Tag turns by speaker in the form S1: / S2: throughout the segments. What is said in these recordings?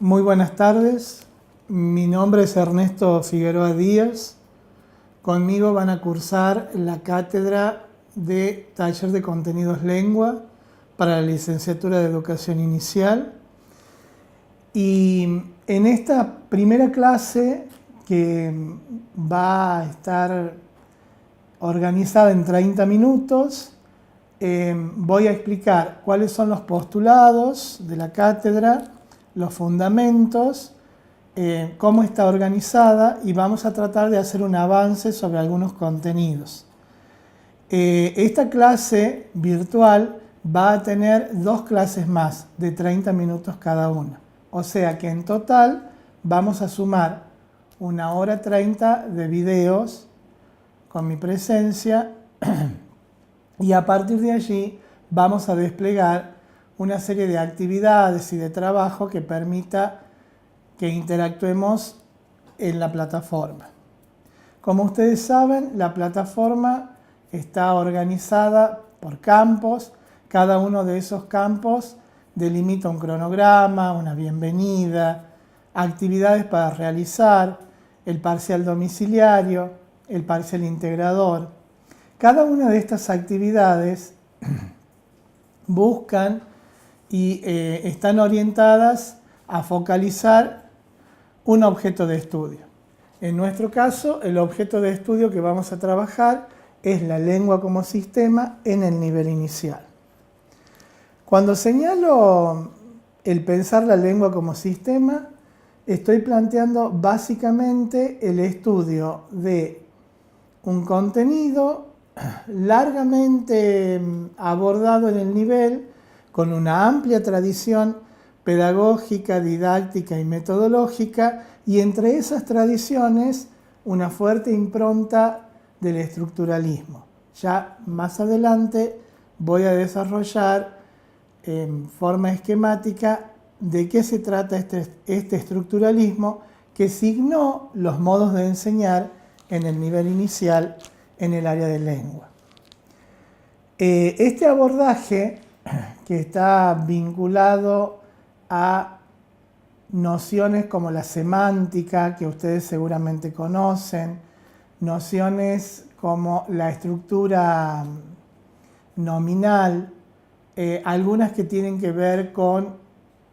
S1: Muy buenas tardes, mi nombre es Ernesto Figueroa Díaz. Conmigo van a cursar la cátedra de Taller de Contenidos Lengua para la licenciatura de Educación Inicial. Y en esta primera clase, que va a estar organizada en 30 minutos, voy a explicar cuáles son los postulados de la cátedra, los fundamentos, cómo está organizada y vamos a tratar de hacer un avance sobre algunos contenidos. Esta clase virtual va a tener 2 clases más de 30 minutos cada una. O sea que en total vamos a sumar 1 hora 30 de videos con mi presencia y a partir de allí vamos a desplegar una serie de actividades y de trabajo que permita que interactuemos en la plataforma. Como ustedes saben, la plataforma está organizada por campos. Cada uno de esos campos delimita un cronograma, una bienvenida, actividades para realizar, el parcial domiciliario, el parcial integrador. Cada una de estas actividades buscan y están orientadas a focalizar un objeto de estudio. En nuestro caso, el objeto de estudio que vamos a trabajar es la lengua como sistema en el nivel inicial. Cuando señalo el pensar la lengua como sistema, estoy planteando básicamente el estudio de un contenido largamente abordado en el nivel, con una amplia tradición pedagógica, didáctica y metodológica, y entre esas tradiciones una fuerte impronta del estructuralismo. Ya más adelante voy a desarrollar en forma esquemática de qué se trata este estructuralismo que signó los modos de enseñar en el nivel inicial en el área de lengua. Este abordaje, que está vinculado a nociones como la semántica, que ustedes seguramente conocen, nociones como la estructura nominal, algunas que tienen que ver con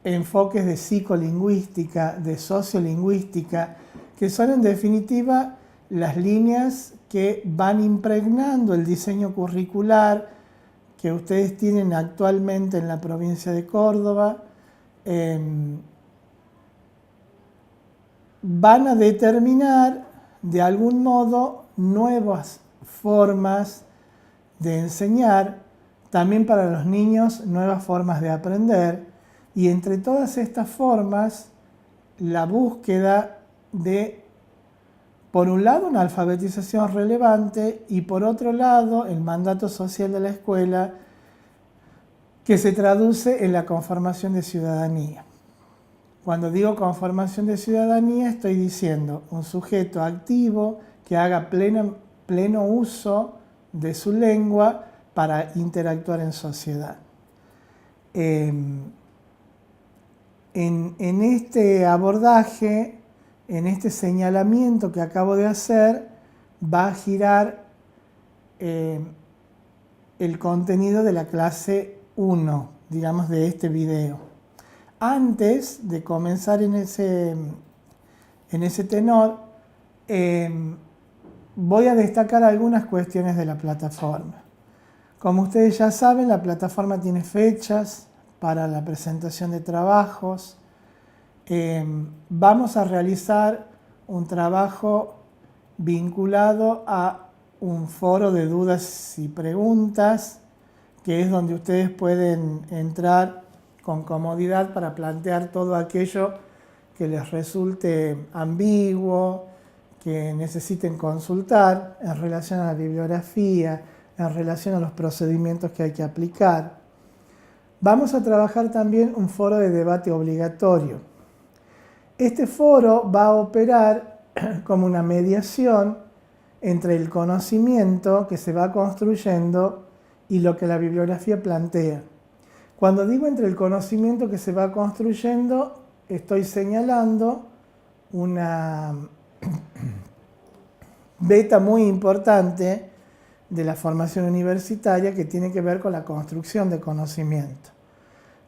S1: enfoques de psicolingüística, de sociolingüística, que son en definitiva las líneas que van impregnando el diseño curricular que ustedes tienen actualmente en la provincia de Córdoba, van a determinar de algún modo nuevas formas de enseñar, también para los niños nuevas formas de aprender, y entre todas estas formas la búsqueda de, por un lado, una alfabetización relevante y por otro lado el mandato social de la escuela, que se traduce en la conformación de ciudadanía. Cuando digo conformación de ciudadanía estoy diciendo un sujeto activo que haga pleno uso de su lengua para interactuar en sociedad. En este abordaje, en este señalamiento que acabo de hacer, va a girar el contenido de la clase 1, digamos, de este video. Antes de comenzar en ese tenor, voy a destacar algunas cuestiones de la plataforma. Como ustedes ya saben, la plataforma tiene fechas para la presentación de trabajos. Vamos a realizar un trabajo vinculado a un foro de dudas y preguntas, que es donde ustedes pueden entrar con comodidad para plantear todo aquello que les resulte ambiguo, que necesiten consultar en relación a la bibliografía, en relación a los procedimientos que hay que aplicar. Vamos a trabajar también un foro de debate obligatorio. Este foro va a operar como una mediación entre el conocimiento que se va construyendo y lo que la bibliografía plantea. Cuando digo entre el conocimiento que se va construyendo, estoy señalando una beta muy importante de la formación universitaria que tiene que ver con la construcción de conocimiento.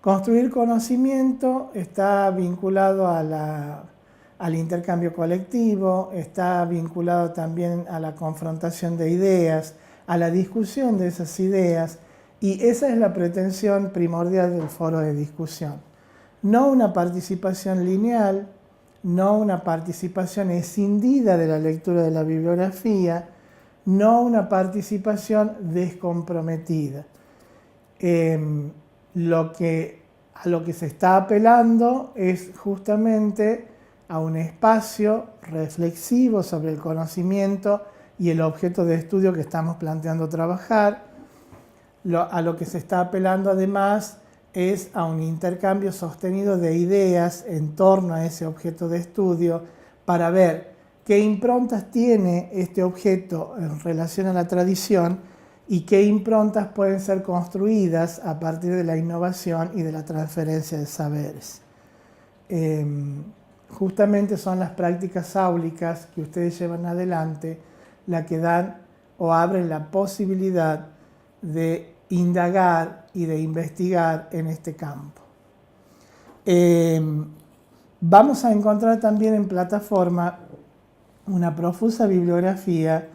S1: Construir conocimiento está vinculado al intercambio colectivo, está vinculado también a la confrontación de ideas, a la discusión de esas ideas, y esa es la pretensión primordial del foro de discusión. No una participación lineal, no una participación escindida de la lectura de la bibliografía, no una participación descomprometida. A lo que se está apelando es justamente a un espacio reflexivo sobre el conocimiento y el objeto de estudio que estamos planteando trabajar. A lo que se está apelando además es a un intercambio sostenido de ideas en torno a ese objeto de estudio para ver qué improntas tiene este objeto en relación a la tradición y qué improntas pueden ser construidas a partir de la innovación y de la transferencia de saberes. Justamente son las prácticas áulicas que ustedes llevan adelante las que dan o abren la posibilidad de indagar y de investigar en este campo. Vamos a encontrar también en plataforma una profusa bibliografía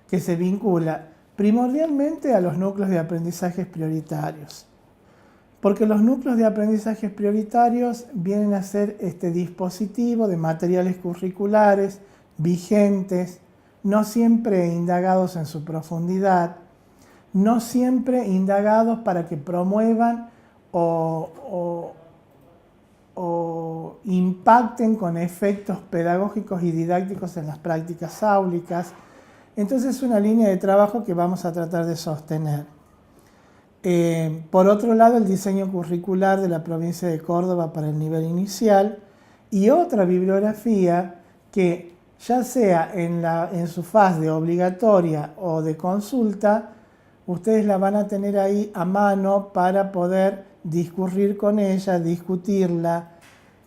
S1: que se vincula primordialmente a los núcleos de aprendizajes prioritarios, porque los núcleos de aprendizajes prioritarios vienen a ser este dispositivo de materiales curriculares vigentes, no siempre indagados en su profundidad, no siempre indagados para que promuevan o impacten con efectos pedagógicos y didácticos en las prácticas áulicas. Entonces es una línea de trabajo que vamos a tratar de sostener. Por otro lado, el diseño curricular de la provincia de Córdoba para el nivel inicial y otra bibliografía que ya sea en su fase de obligatoria o de consulta, ustedes la van a tener ahí a mano para poder discurrir con ella, discutirla,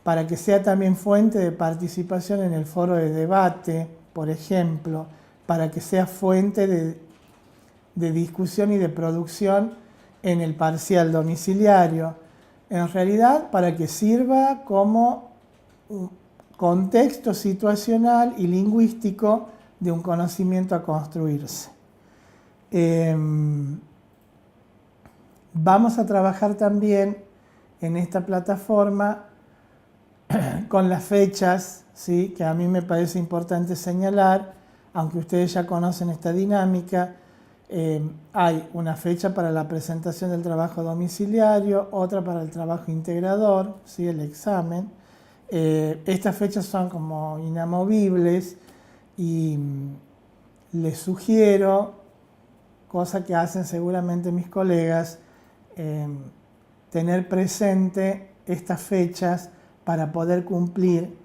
S1: para que sea también fuente de participación en el foro de debate, por ejemplo, para que sea fuente de discusión y de producción en el parcial domiciliario. En realidad, para que sirva como un contexto situacional y lingüístico de un conocimiento a construirse. Vamos a trabajar también en esta plataforma con las fechas, ¿sí? Que a mí me parece importante señalar, aunque ustedes ya conocen esta dinámica. Hay una fecha para la presentación del trabajo domiciliario, otra para el trabajo integrador, ¿sí? El examen. Estas fechas son como inamovibles y les sugiero, cosa que hacen seguramente mis colegas, tener presente estas fechas para poder cumplir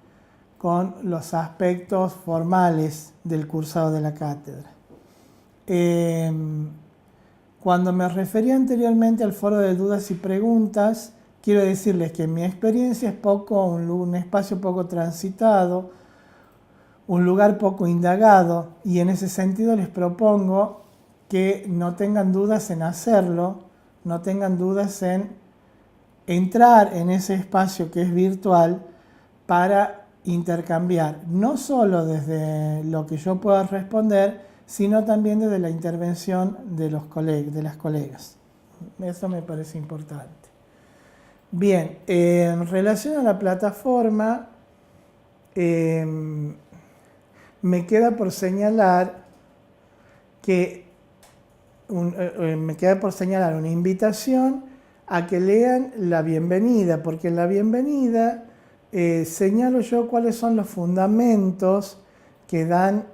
S1: con los aspectos formales del cursado de la cátedra. Cuando me refería anteriormente al foro de dudas y preguntas, quiero decirles que en mi experiencia es un espacio poco transitado, un lugar poco indagado, y en ese sentido les propongo que no tengan dudas en hacerlo, no tengan dudas en entrar en ese espacio que es virtual para intercambiar, no solo desde lo que yo pueda responder, sino también desde la intervención de las colegas. Eso me parece importante. Bien, en relación a la plataforma, me queda por señalar una invitación a que lean la bienvenida, porque en la bienvenida señalo yo cuáles son los fundamentos que dan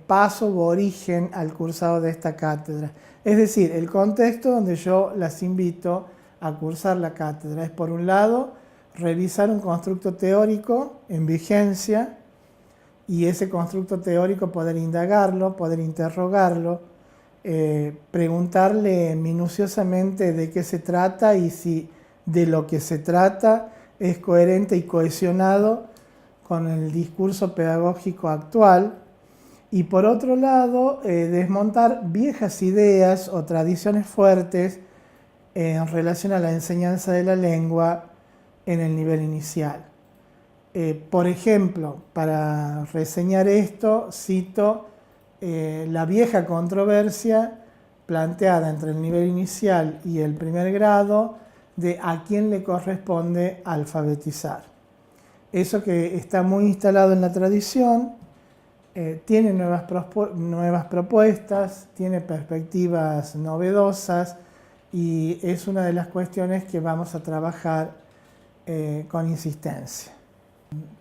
S1: paso u origen al cursado de esta cátedra. Es decir, el contexto donde yo las invito a cursar la cátedra es, por un lado, revisar un constructo teórico en vigencia y ese constructo teórico poder indagarlo, poder interrogarlo, preguntarle minuciosamente de qué se trata y si de lo que se trata es coherente y cohesionado con el discurso pedagógico actual. Y por otro lado, desmontar viejas ideas o tradiciones fuertes en relación a la enseñanza de la lengua en el nivel inicial. Por ejemplo, para reseñar esto, cito la vieja controversia planteada entre el nivel inicial y el primer grado de a quién le corresponde alfabetizar. Eso que está muy instalado en la tradición, tiene nuevas propuestas, tiene perspectivas novedosas y es una de las cuestiones que vamos a trabajar con insistencia.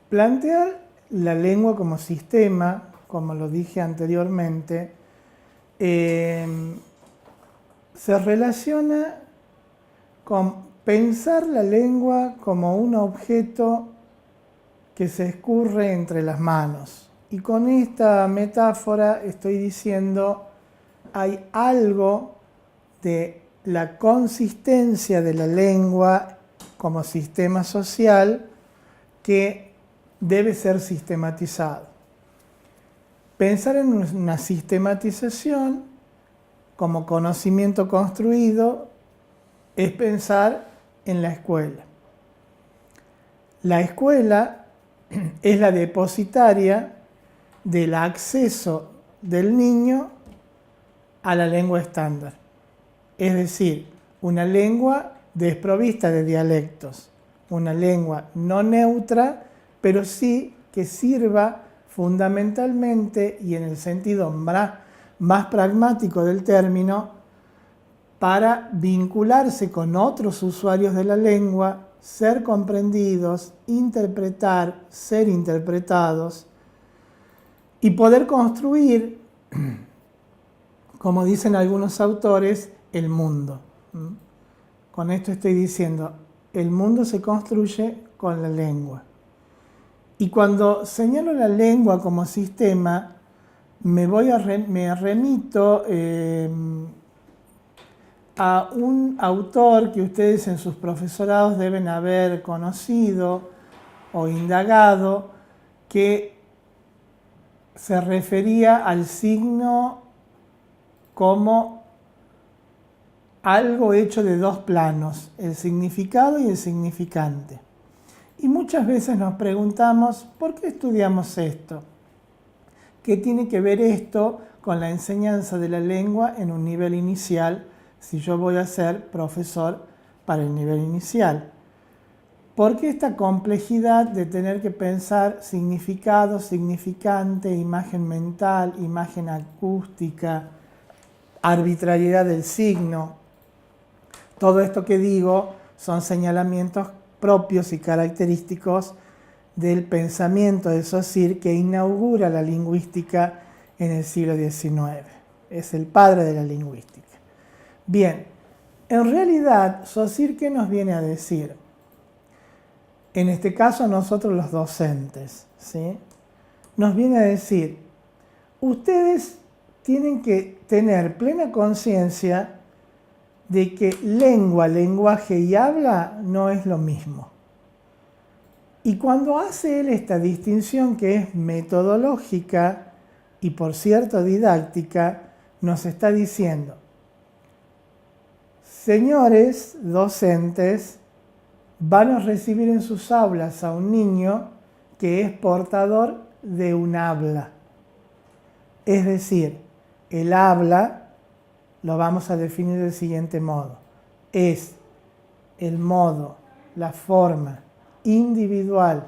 S1: Plantear la lengua como sistema, como lo dije anteriormente, se relaciona con pensar la lengua como un objeto que se escurre entre las manos. Y con esta metáfora estoy diciendo, hay algo de la consistencia de la lengua como sistema social que debe ser sistematizado. Pensar en una sistematización como conocimiento construido es pensar en la escuela. La escuela es la depositaria del acceso del niño a la lengua estándar. Es decir, una lengua desprovista de dialectos, una lengua no neutra, pero sí que sirva fundamentalmente y en el sentido más pragmático del término para vincularse con otros usuarios de la lengua, ser comprendidos, interpretar, ser interpretados y poder construir, como dicen algunos autores, el mundo. Con esto estoy diciendo, el mundo se construye con la lengua. Y cuando señalo la lengua como sistema, me remito a un autor que ustedes en sus profesorados deben haber conocido o indagado, que se refería al signo como algo hecho de dos planos, el significado y el significante. Y muchas veces nos preguntamos, ¿por qué estudiamos esto? ¿Qué tiene que ver esto con la enseñanza de la lengua en un nivel inicial si yo voy a ser profesor para el nivel inicial? ¿Por qué esta complejidad de tener que pensar significado, significante, imagen mental, imagen acústica, arbitrariedad del signo? Todo esto que digo son señalamientos propios y característicos del pensamiento de Saussure, que inaugura la lingüística en el siglo XIX. Es el padre de la lingüística. Bien, en realidad, Saussure, ¿qué nos viene a decir? En este caso, nosotros los docentes, ¿sí? Nos viene a decir, ustedes tienen que tener plena conciencia de que lengua, lenguaje y habla no es lo mismo. Y cuando hace él esta distinción que es metodológica y por cierto didáctica, nos está diciendo, señores docentes, van a recibir en sus aulas a un niño que es portador de un habla. Es decir, el habla lo vamos a definir del siguiente modo. Es el modo, la forma individual,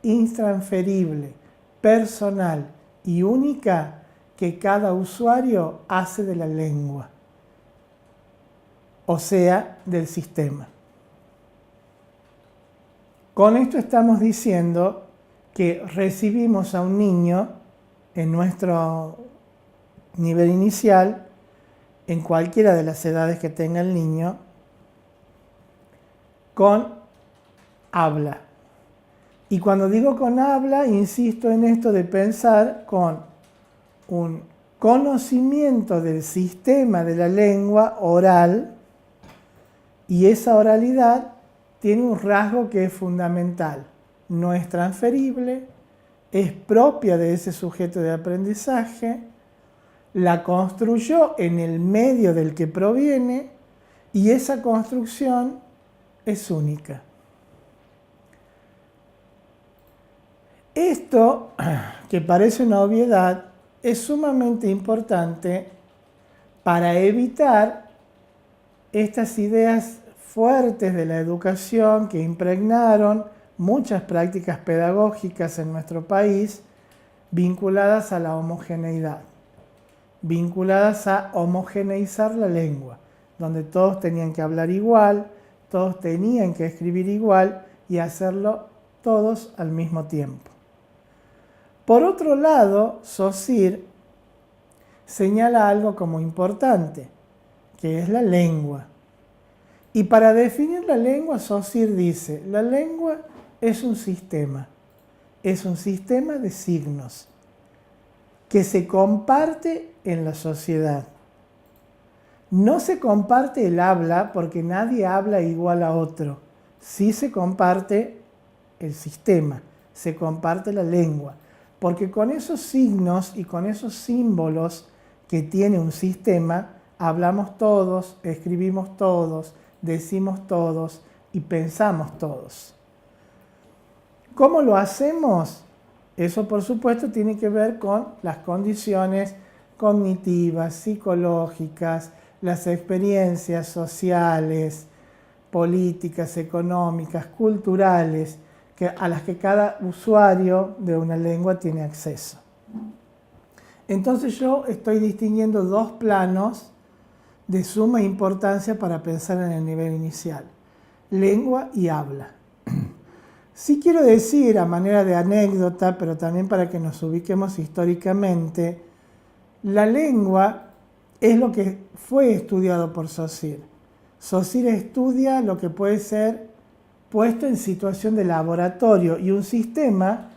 S1: intransferible, personal y única que cada usuario hace de la lengua, o sea, del sistema. Con esto estamos diciendo que recibimos a un niño en nuestro nivel inicial, en cualquiera de las edades que tenga el niño, con habla. Y cuando digo con habla, insisto en esto de pensar con un conocimiento del sistema de la lengua oral, y esa oralidad tiene un rasgo que es fundamental. No es transferible, es propia de ese sujeto de aprendizaje, la construyó en el medio del que proviene y esa construcción es única. Esto, que parece una obviedad, es sumamente importante para evitar estas ideas fuertes de la educación que impregnaron muchas prácticas pedagógicas en nuestro país vinculadas a la homogeneidad, vinculadas a homogeneizar la lengua, donde todos tenían que hablar igual, todos tenían que escribir igual y hacerlo todos al mismo tiempo. Por otro lado, Saussure señala algo como importante, que es la lengua. Y para definir la lengua, Saussure dice, la lengua es un sistema de signos que se comparte en la sociedad. No se comparte el habla porque nadie habla igual a otro. Sí se comparte el sistema, se comparte la lengua. Porque con esos signos y con esos símbolos que tiene un sistema, hablamos todos, escribimos todos, decimos todos y pensamos todos. ¿Cómo lo hacemos? Eso, por supuesto, tiene que ver con las condiciones cognitivas, psicológicas, las experiencias sociales, políticas, económicas, culturales, a las que cada usuario de una lengua tiene acceso. Entonces yo estoy distinguiendo dos planos de suma importancia para pensar en el nivel inicial: lengua y habla. Sí quiero decir, a manera de anécdota, pero también para que nos ubiquemos históricamente, la lengua es lo que fue estudiado por Saussure. Saussure estudia lo que puede ser puesto en situación de laboratorio y un sistema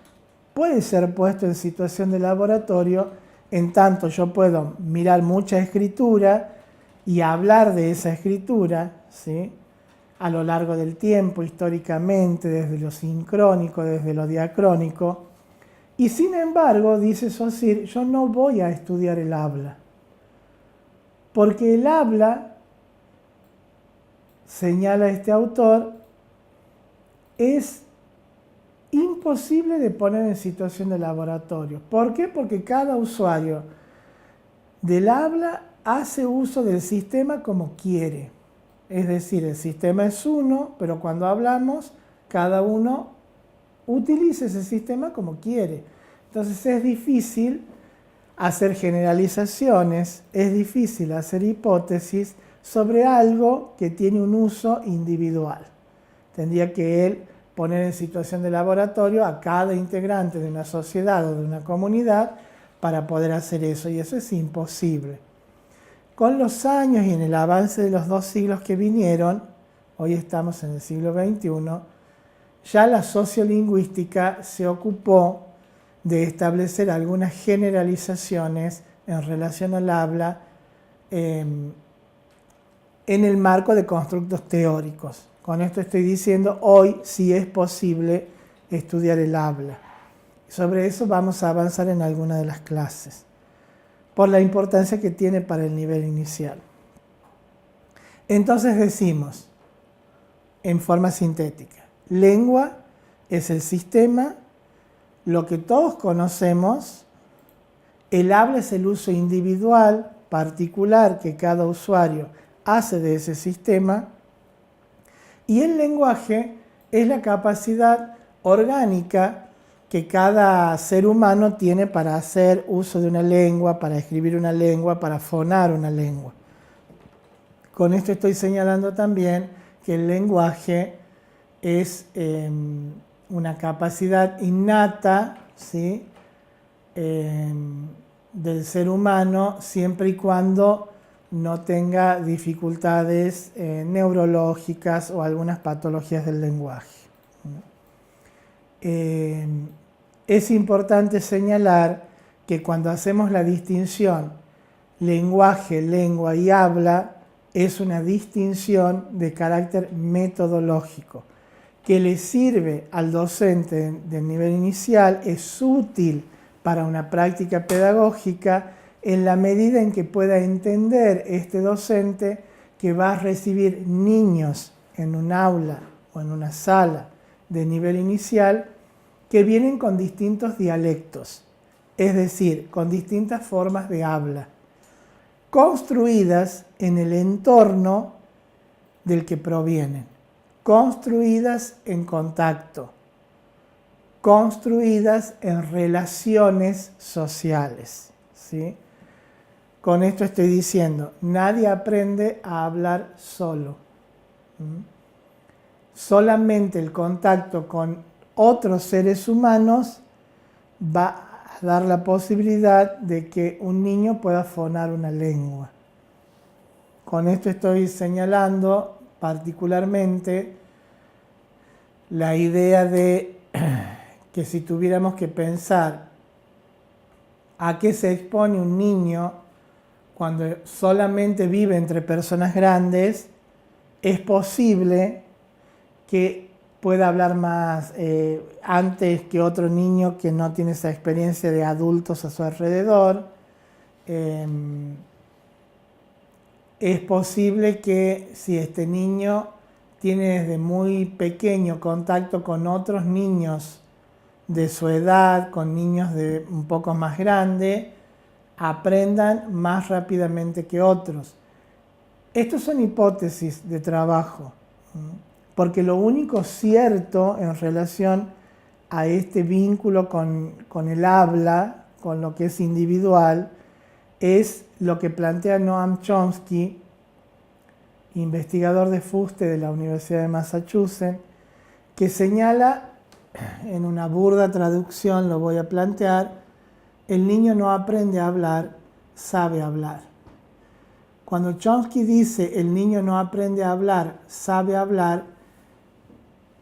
S1: puede ser puesto en situación de laboratorio en tanto yo puedo mirar mucha escritura y hablar de esa escritura, ¿sí?, a lo largo del tiempo, históricamente, desde lo sincrónico, desde lo diacrónico. Y sin embargo, dice Saussure, yo no voy a estudiar el habla, porque el habla, señala este autor, es imposible de poner en situación de laboratorio. ¿Por qué? Porque cada usuario del habla hace uso del sistema como quiere. Es decir, el sistema es uno, pero cuando hablamos, cada uno utiliza ese sistema como quiere. Entonces es difícil hacer generalizaciones, es difícil hacer hipótesis sobre algo que tiene un uso individual. Tendría que él poner en situación de laboratorio a cada integrante de una sociedad o de una comunidad para poder hacer eso, y eso es imposible. Con los años y en el avance de los 2 siglos que vinieron, hoy estamos en el siglo XXI, ya la sociolingüística se ocupó de establecer algunas generalizaciones en relación al habla en el marco de constructos teóricos. Con esto estoy diciendo, hoy sí es posible estudiar el habla. Sobre eso vamos a avanzar en alguna de las clases, por la importancia que tiene para el nivel inicial. Entonces decimos, en forma sintética, lengua es el sistema, lo que todos conocemos, el habla es el uso individual, particular, que cada usuario hace de ese sistema, y el lenguaje es la capacidad orgánica que cada ser humano tiene para hacer uso de una lengua, para escribir una lengua, para fonar una lengua. Con esto estoy señalando también que el lenguaje es una capacidad innata, ¿sí?, del ser humano, siempre y cuando no tenga dificultades neurológicas o algunas patologías del lenguaje. Es importante señalar que cuando hacemos la distinción lenguaje, lengua y habla, es una distinción de carácter metodológico. que le sirve al docente del nivel inicial, es útil para una práctica pedagógica en la medida en que pueda entender este docente que va a recibir niños en un aula o en una sala de nivel inicial que vienen con distintos dialectos, es decir, con distintas formas de habla, construidas en el entorno del que provienen, construidas en contacto, construidas en relaciones sociales, ¿sí? Con esto estoy diciendo, nadie aprende a hablar solo. Solamente el contacto con otros seres humanos va a dar la posibilidad de que un niño pueda fonar una lengua. Con esto estoy señalando particularmente la idea de que si tuviéramos que pensar a qué se expone un niño cuando solamente vive entre personas grandes, es posible que pueda hablar más antes que otro niño que no tiene esa experiencia de adultos a su alrededor. Es posible que si este niño tiene desde muy pequeño contacto con otros niños de su edad, con niños de un poco más grande, aprendan más rápidamente que otros. Estas son hipótesis de trabajo, porque lo único cierto en relación a este vínculo con el habla, con lo que es individual, es lo que plantea Noam Chomsky, investigador de fuste de la Universidad de Massachusetts, que señala, en una burda traducción lo voy a plantear, el niño no aprende a hablar, sabe hablar. Cuando Chomsky dice el niño no aprende a hablar, sabe hablar,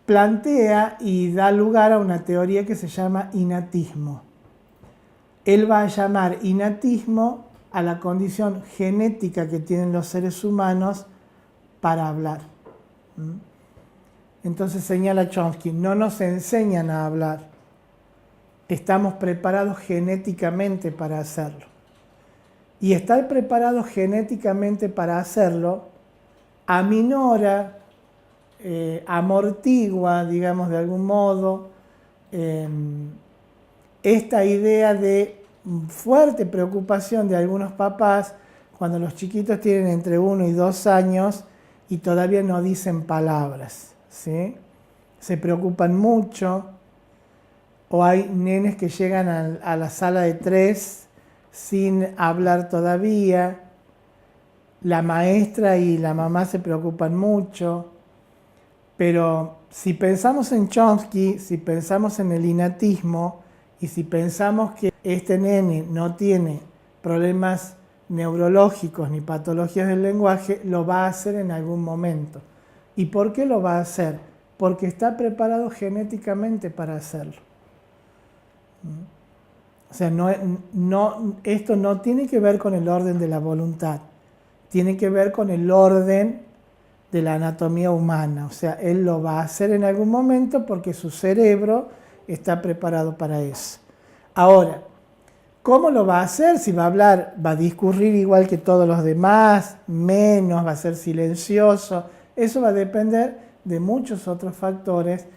S1: plantea y da lugar a una teoría que se llama innatismo. Él va a llamar innatismo a la condición genética que tienen los seres humanos para hablar. Entonces señala Chomsky, no nos enseñan a hablar, estamos preparados genéticamente para hacerlo. Y estar preparados genéticamente para hacerlo aminora, amortigua, digamos de algún modo, esta idea de fuerte preocupación de algunos papás cuando los chiquitos tienen entre 1 y 2 años y todavía no dicen palabras, ¿sí? Se preocupan mucho, o hay nenes que llegan a la sala de 3 sin hablar todavía, la maestra y la mamá se preocupan mucho, pero si pensamos en Chomsky, si pensamos en el innatismo y si pensamos que este nene no tiene problemas neurológicos ni patologías del lenguaje, lo va a hacer en algún momento. ¿Y por qué lo va a hacer? Porque está preparado genéticamente para hacerlo. O sea, esto no tiene que ver con el orden de la voluntad, tiene que ver con el orden de la anatomía humana. O sea, él lo va a hacer en algún momento porque su cerebro está preparado para eso. Ahora, ¿cómo lo va a hacer? Si va a hablar, va a discurrir igual que todos los demás, menos, va a ser silencioso. Eso va a depender de muchos otros factores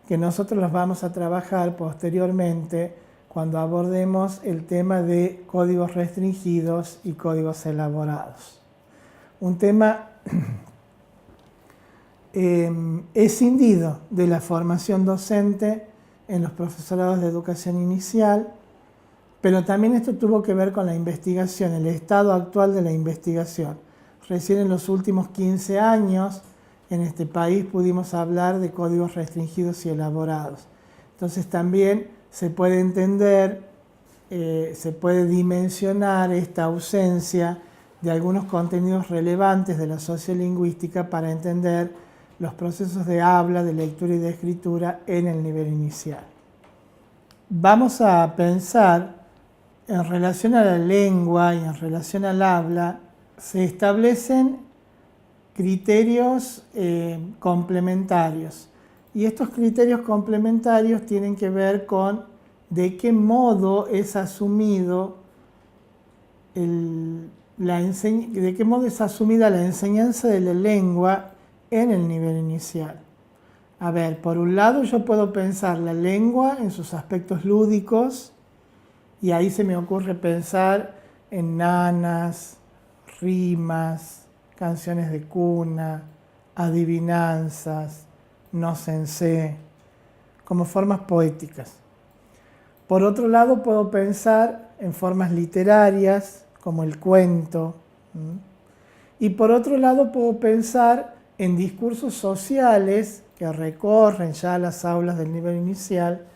S1: que nosotros los vamos a trabajar posteriormente cuando abordemos el tema de códigos restringidos y códigos elaborados. Un tema escindido de la formación docente en los profesorados de educación inicial, pero también esto tuvo que ver con la investigación, el estado actual de la investigación. Recién en los últimos 15 años en este país pudimos hablar de códigos restringidos y elaborados. Entonces también se puede entender, se puede dimensionar esta ausencia de algunos contenidos relevantes de la sociolingüística para entender los procesos de habla, de lectura y de escritura en el nivel inicial. Vamos a pensar en relación a la lengua y en relación al habla, se establecen criterios complementarios. Y estos criterios complementarios tienen que ver con de qué modo es asumido de qué modo es asumida la enseñanza de la lengua en el nivel inicial. A ver, por un lado yo puedo pensar la lengua en sus aspectos lúdicos y ahí se me ocurre pensar en nanas, rimas, canciones de cuna, adivinanzas, no sensé, como formas poéticas. Por otro lado puedo pensar en formas literarias como el cuento. Y por otro lado puedo pensar en discursos sociales que recorren ya las aulas del nivel inicial,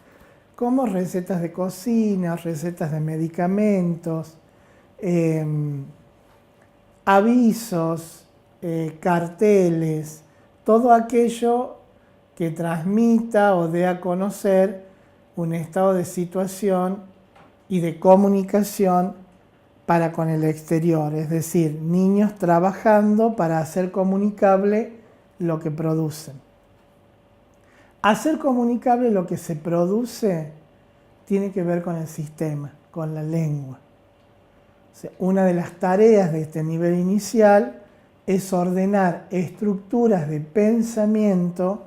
S1: como recetas de cocina, recetas de medicamentos, avisos, carteles, todo aquello que transmita o dé a conocer un estado de situación y de comunicación para con el exterior, es decir, niños trabajando para hacer comunicable lo que producen. Hacer comunicable lo que se produce tiene que ver con el sistema, con la lengua. O sea, una de las tareas de este nivel inicial es ordenar estructuras de pensamiento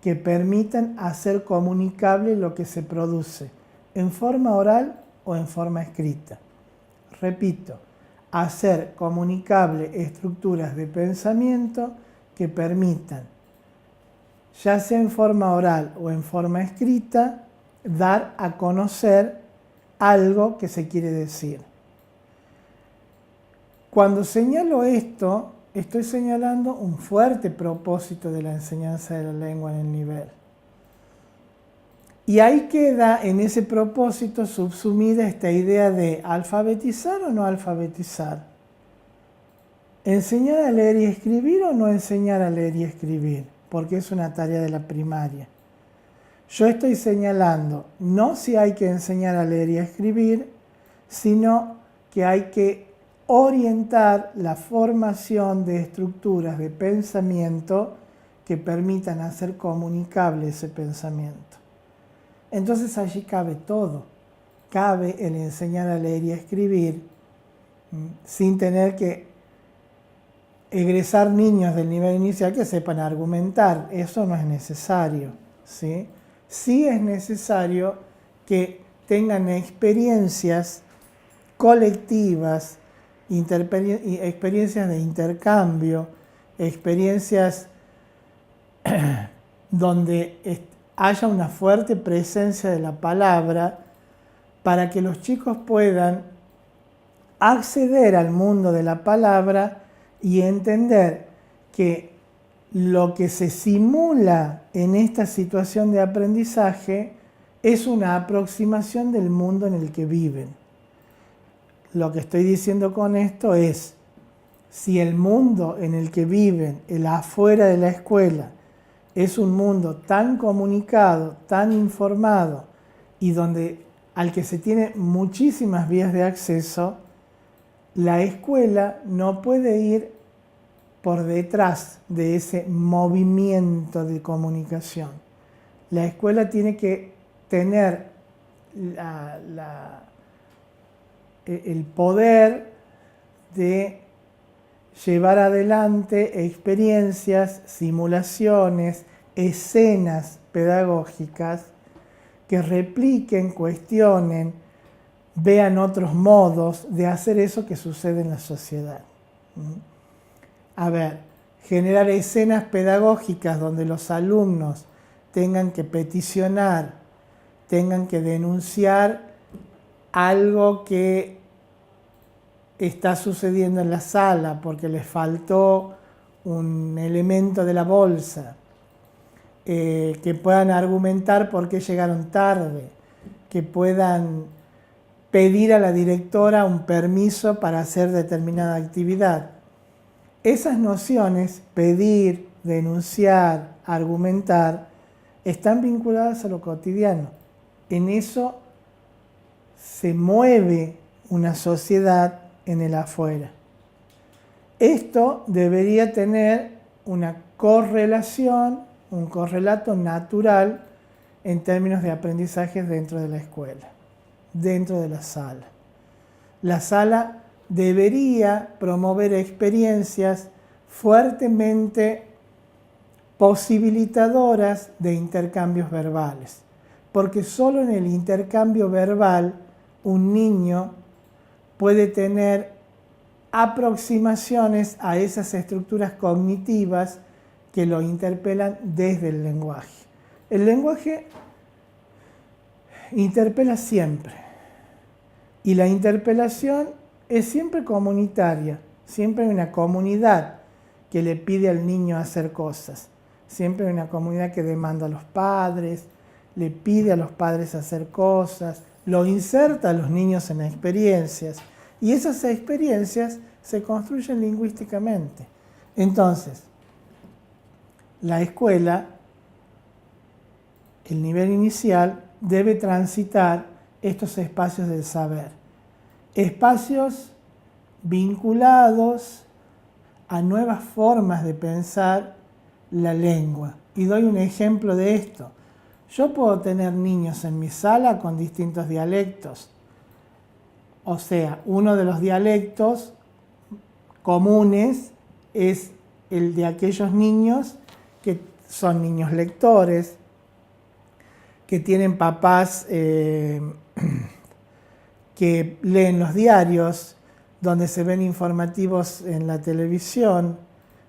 S1: que permitan hacer comunicable lo que se produce en forma oral o en forma escrita. Repito, hacer comunicable estructuras de pensamiento que permitan, ya sea en forma oral o en forma escrita, dar a conocer algo que se quiere decir. Cuando señalo esto, estoy señalando un fuerte propósito de la enseñanza de la lengua en el nivel. Y ahí queda en ese propósito subsumida esta idea de alfabetizar o no alfabetizar. ¿Enseñar a leer y escribir o no enseñar a leer y escribir? Porque es una tarea de la primaria. Yo estoy señalando no si hay que enseñar a leer y a escribir, sino que hay que orientar la formación de estructuras de pensamiento que permitan hacer comunicable ese pensamiento. Entonces allí cabe todo. Cabe el enseñar a leer y a escribir sin tener que egresar niños del nivel inicial que sepan argumentar. Eso no es necesario, ¿sí? Sí es necesario que tengan experiencias colectivas, experiencias de intercambio, experiencias donde haya una fuerte presencia de la palabra para que los chicos puedan acceder al mundo de la palabra y entender que lo que se simula en esta situación de aprendizaje es una aproximación del mundo en el que viven. Lo que estoy diciendo con esto es, si el mundo en el que viven, el afuera de la escuela, es un mundo tan comunicado, tan informado y al que se tiene muchísimas vías de acceso, la escuela no puede ir por detrás de ese movimiento de comunicación. La escuela tiene que tener el poder de llevar adelante experiencias, simulaciones, escenas pedagógicas que repliquen, cuestionen, vean otros modos de hacer eso que sucede en la sociedad. A ver, generar escenas pedagógicas donde los alumnos tengan que peticionar, tengan que denunciar algo que está sucediendo en la sala porque les faltó un elemento de la bolsa, que puedan argumentar por qué llegaron tarde, que puedan pedir a la directora un permiso para hacer determinada actividad. Esas nociones, pedir, denunciar, argumentar, están vinculadas a lo cotidiano. En eso se mueve una sociedad en el afuera. Esto debería tener una correlación, un correlato natural en términos de aprendizajes dentro de la escuela, dentro de la sala. La sala debería promover experiencias fuertemente posibilitadoras de intercambios verbales, porque solo en el intercambio verbal un niño puede tener aproximaciones a esas estructuras cognitivas que lo interpelan desde el lenguaje. El lenguaje interpela siempre, y la interpelación es siempre comunitaria, siempre hay una comunidad que le pide al niño hacer cosas, siempre hay una comunidad que demanda a los padres, le pide a los padres hacer cosas, lo inserta a los niños en experiencias, y esas experiencias se construyen lingüísticamente. Entonces, la escuela, el nivel inicial, debe transitar estos espacios del saber. Espacios vinculados a nuevas formas de pensar la lengua. Y doy un ejemplo de esto. Yo puedo tener niños en mi sala con distintos dialectos. O sea, uno de los dialectos comunes es el de aquellos niños que son niños lectores, que tienen papás que leen los diarios, donde se ven informativos en la televisión,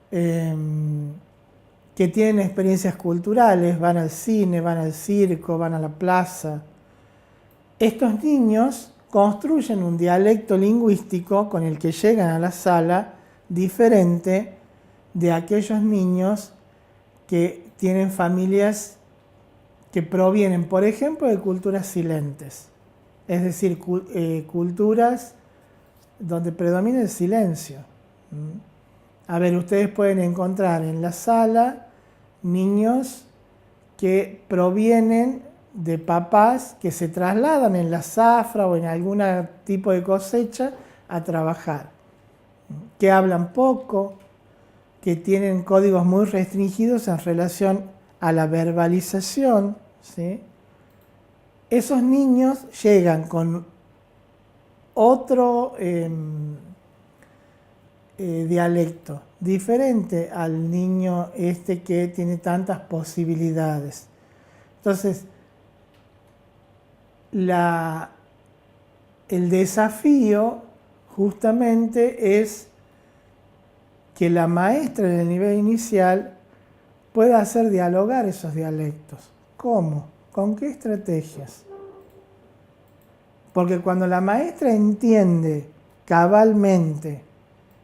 S1: que tienen experiencias culturales, van al cine, van al circo, van a la plaza. Estos niños construyen un dialecto lingüístico con el que llegan a la sala diferente de aquellos niños que tienen familias que provienen, por ejemplo, de culturas silentes, es decir, culturas donde predomina el silencio. A ver, ustedes pueden encontrar en la sala niños que provienen de papás que se trasladan en la zafra o en algún tipo de cosecha a trabajar, que hablan poco, que tienen códigos muy restringidos en relación a la verbalización, ¿sí? Esos niños llegan con otro dialecto, diferente al niño que tiene tantas posibilidades. Entonces, el desafío justamente es que la maestra en el nivel inicial pueda hacer dialogar esos dialectos. ¿Cómo? ¿Con qué estrategias? Porque cuando la maestra entiende cabalmente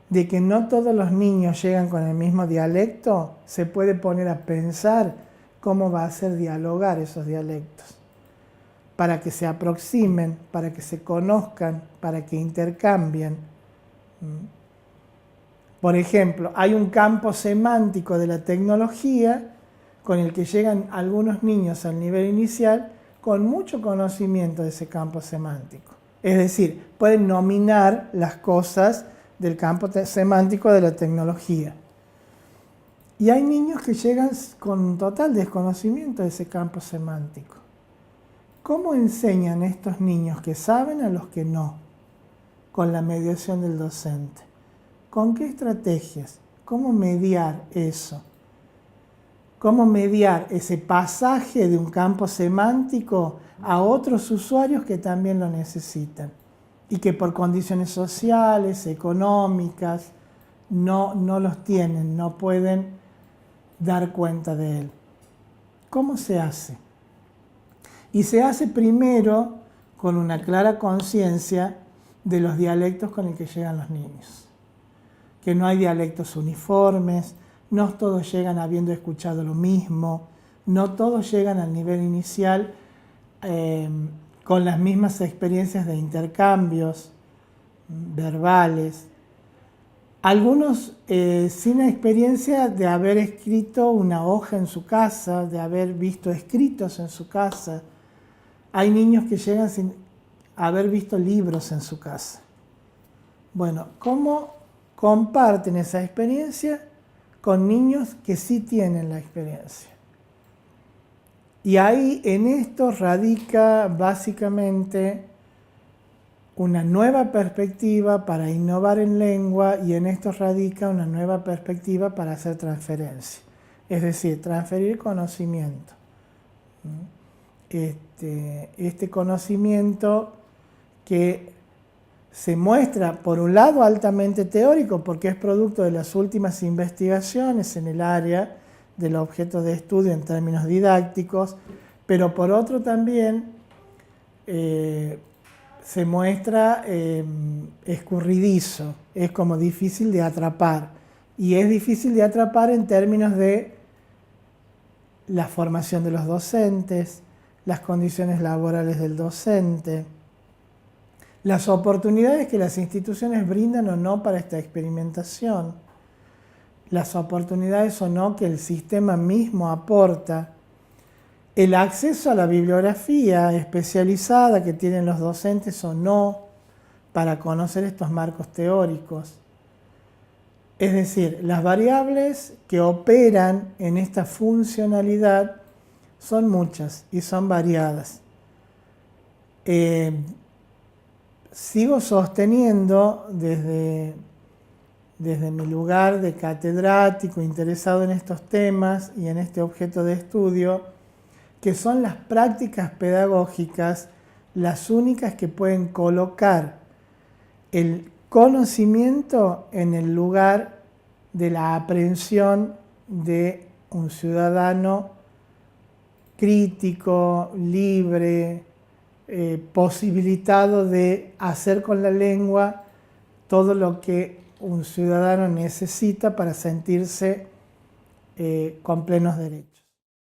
S1: de que no todos los niños llegan con el mismo dialecto, se puede poner a pensar cómo va a hacer dialogar esos dialectos, para que se aproximen, para que se conozcan, para que intercambien. Por ejemplo, hay un campo semántico de la tecnología con el que llegan algunos niños al nivel inicial con mucho conocimiento de ese campo semántico. Es decir, pueden nominar las cosas del campo semántico de la tecnología. Y hay niños que llegan con total desconocimiento de ese campo semántico. ¿Cómo enseñan estos niños que saben a los que no? Con la mediación del docente. ¿Con qué estrategias? ¿Cómo mediar eso? ¿Cómo mediar ese pasaje de un campo semántico a otros usuarios que también lo necesitan y que por condiciones sociales, económicas, no los tienen, no pueden dar cuenta de él? ¿Cómo se hace? Y se hace primero con una clara conciencia de los dialectos con el que llegan los niños. Que no hay dialectos uniformes, no todos llegan habiendo escuchado lo mismo, no todos llegan al nivel inicial con las mismas experiencias de intercambios verbales. Algunos sin experiencia de haber escrito una hoja en su casa, de haber visto escritos en su casa. Hay niños que llegan sin haber visto libros en su casa. Bueno, ¿cómo comparten esa experiencia con niños que sí tienen la experiencia? Y ahí en esto radica básicamente una nueva perspectiva para innovar en lengua y en esto radica una nueva perspectiva para hacer transferencia. Es decir, transferir conocimiento. Este conocimiento que se muestra, por un lado, altamente teórico, porque es producto de las últimas investigaciones en el área del objeto de estudio en términos didácticos, pero por otro también se muestra escurridizo, es como difícil de atrapar. Y es difícil de atrapar en términos de la formación de los docentes, las condiciones laborales del docente, las oportunidades que las instituciones brindan o no para esta experimentación, las oportunidades o no que el sistema mismo aporta, el acceso a la bibliografía especializada que tienen los docentes o no para conocer estos marcos teóricos. Es decir, las variables que operan en esta funcionalidad son muchas y son variadas. Sigo sosteniendo desde mi lugar de catedrático interesado en estos temas y en este objeto de estudio, que son las prácticas pedagógicas las únicas que pueden colocar el conocimiento en el lugar de la aprehensión de un ciudadano crítico, libre, posibilitado de hacer con la lengua todo lo que un ciudadano necesita para sentirse con plenos derechos.